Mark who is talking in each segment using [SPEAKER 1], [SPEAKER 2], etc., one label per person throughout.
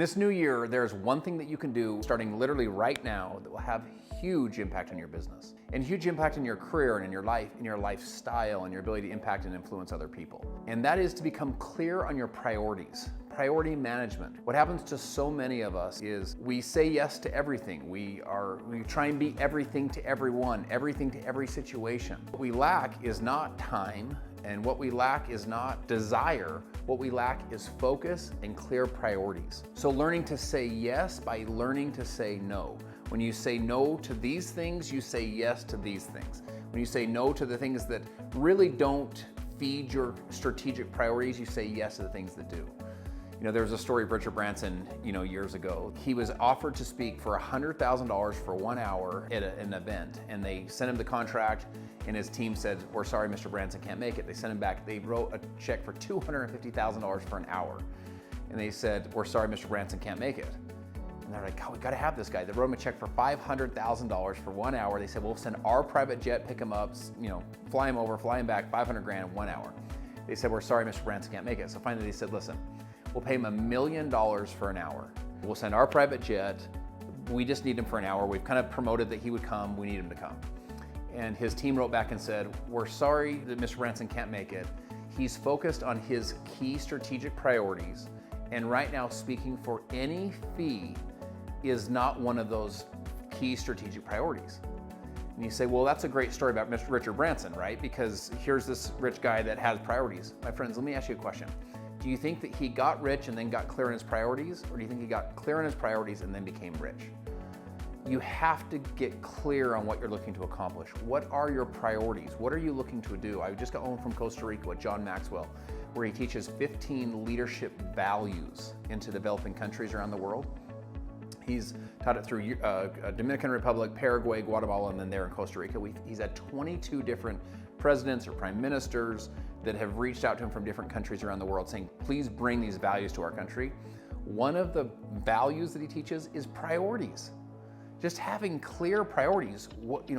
[SPEAKER 1] this new year, there's one thing that you can do starting literally right now that will have huge impact on your business and huge impact in your career and in your life, in your lifestyle and your ability to impact and influence other people. And that is to become clear on your priorities. Priority management. What happens to so many of us is we say yes to everything. We try and be everything to everyone, everything to every situation. What we lack is not time, and what we lack is not desire. What we lack is focus and clear priorities. So learning to say yes by learning to say no. When you say no to these things, you say yes to these things. When you say no to the things that really don't feed your strategic priorities, you say yes to the things that do. You know, there was a story of Richard Branson, years ago. He was offered to speak for $100,000 for 1 hour at an event, and they sent him the contract, and his team said, "We're sorry, Mr. Branson can't make it." They sent him back. They wrote a check for $250,000 for an hour, and they said, "We're sorry, Mr. Branson can't make it." And they're like, "Oh, we got to have this guy." They wrote him a check for $500,000 for 1 hour. They said, "We'll send our private jet, pick him up, fly him over, fly him back, $500,000 in 1 hour." They said, "We're sorry, Mr. Branson can't make it." So finally they said, "Listen, we'll pay him $1 million for an hour. We'll send our private jet. We just need him for an hour. We've kind of promoted that he would come. We need him to come." And his team wrote back and said, "We're sorry that Mr. Branson can't make it. He's focused on his key strategic priorities. And right now, speaking for any fee is not one of those key strategic priorities." And you say, "Well, that's a great story about Mr. Richard Branson, right? Because here's this rich guy that has priorities." My friends, let me ask you a question. Do you think that he got rich and then got clear on his priorities? Or do you think he got clear on his priorities and then became rich? You have to get clear on what you're looking to accomplish. What are your priorities? What are you looking to do? I just got home from Costa Rica with John Maxwell, where he teaches 15 leadership values into developing countries around the world. He's taught it through Dominican Republic, Paraguay, Guatemala, and then there in Costa Rica. He's had 22 different presidents or prime ministers that have reached out to him from different countries around the world saying, "Please bring these values to our country." One of the values that he teaches is priorities. Just having clear priorities. What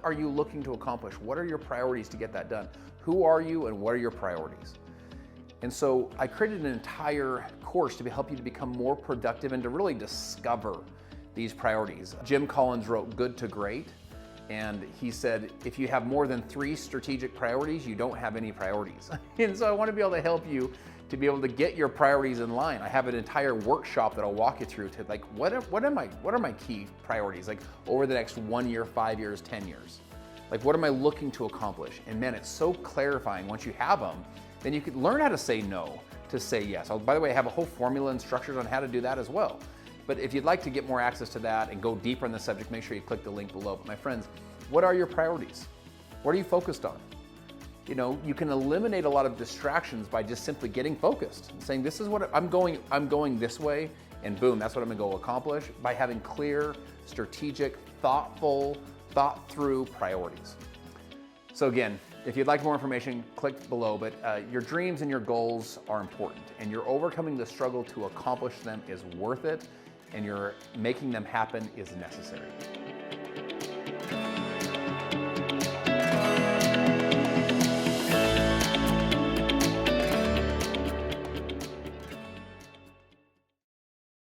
[SPEAKER 1] are you looking to accomplish? What are your priorities to get that done? Who are you and what are your priorities? And so I created an entire course to help you to become more productive and to really discover these priorities. Jim Collins wrote Good to Great, and he said, if you have more than 3 strategic priorities, you don't have any priorities. And so I want to be able to help you to be able to get your priorities in line. I have an entire workshop that I'll walk you through to what are my key priorities, like over the next 1 year, 5 years, 10 years. Like, what am I looking to accomplish? And man, it's so clarifying once you have them. Then you can learn how to say no to say yes. By the way, I have a whole formula and structures on how to do that as well. But if you'd like to get more access to that and go deeper in the subject, make sure you click the link below. But my friends, what are your priorities? What are you focused on? You can eliminate a lot of distractions by just simply getting focused and saying, this is what I'm going this way, and boom, that's what I'm gonna go accomplish, by having clear, strategic, thoughtful, thought through priorities. So again, if you'd like more information, click below, but your dreams and your goals are important, and you're overcoming the struggle to accomplish them is worth it, and you're making them happen is necessary.